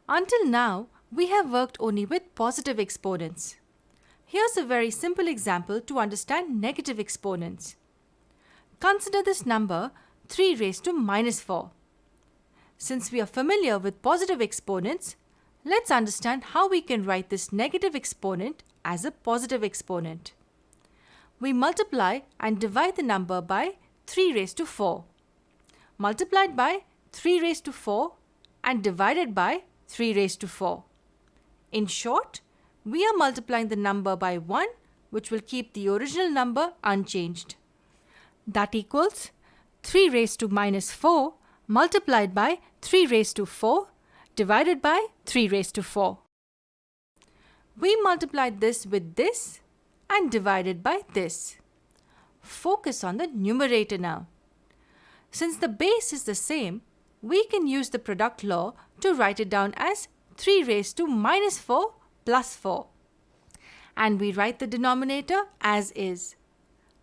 Until now, we have worked only with positive exponents. Here's a very simple example to understand negative exponents. Consider this number 3 raised to minus 4. Since we are familiar with positive exponents, let's understand how we can write this negative exponent as a positive exponent. We multiply and divide the number by 3 raised to 4. Multiplied by 3 raised to 4 and divided by 3 raised to 4. In short, we are multiplying the number by 1, which will keep the original number unchanged. That equals 3 raised to minus 4 multiplied by 3 raised to 4 divided by 3 raised to 4. We multiplied this with this and divided by this. Focus on the numerator now. Since the base is the same, we can use the product law to write it down as 3 raised to minus 4 plus 4. And we write the denominator as is.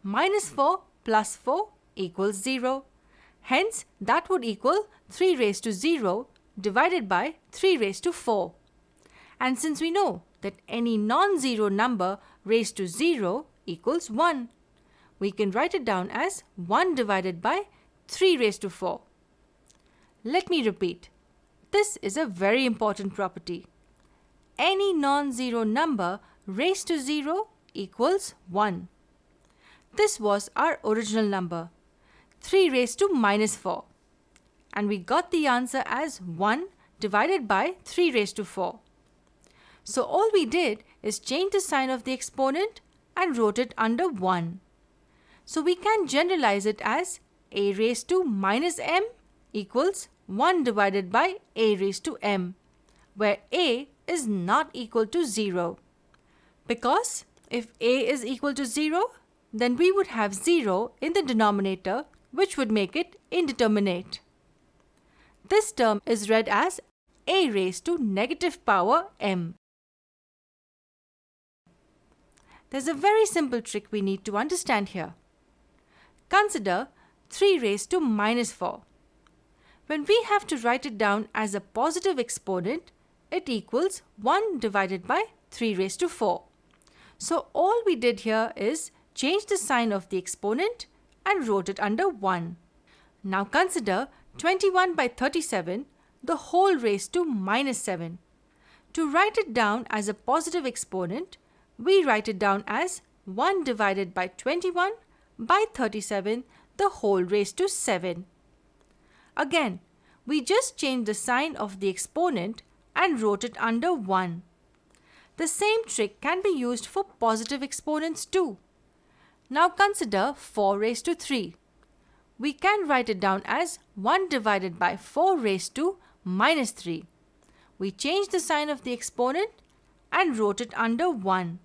Minus 4 plus 4 equals 0. Hence, that would equal 3 raised to 0 divided by 3 raised to 4. And since we know that any non-zero number raised to 0 equals 1, we can write it down as 1 divided by 3 raised to 4. Let me repeat. This is a very important property. Any non-zero number raised to 0 equals 1. This was our original number, 3 raised to minus 4. And we got the answer as 1 divided by 3 raised to 4. So all we did is change the sign of the exponent and wrote it under 1. So we can generalize it as a raised to minus m equals 1 divided by a raised to m, where a is not equal to 0. Because if a is equal to 0, then we would have 0 in the denominator, which would make it indeterminate. This term is read as a raised to negative power m. There's a very simple trick we need to understand here. Consider 3 raised to minus 4. When we have to write it down as a positive exponent, it equals 1 divided by 3 raised to 4. So all we did here is change the sign of the exponent and wrote it under 1. Now consider 21 by 37, the whole raised to minus 7. To write it down as a positive exponent, we write it down as 1 divided by 21 by 37, the whole raised to 7. Again, we just changed the sign of the exponent and wrote it under 1. The same trick can be used for positive exponents too. Now consider 4 raised to 3. We can write it down as 1 divided by 4 raised to minus 3. We changed the sign of the exponent and wrote it under 1.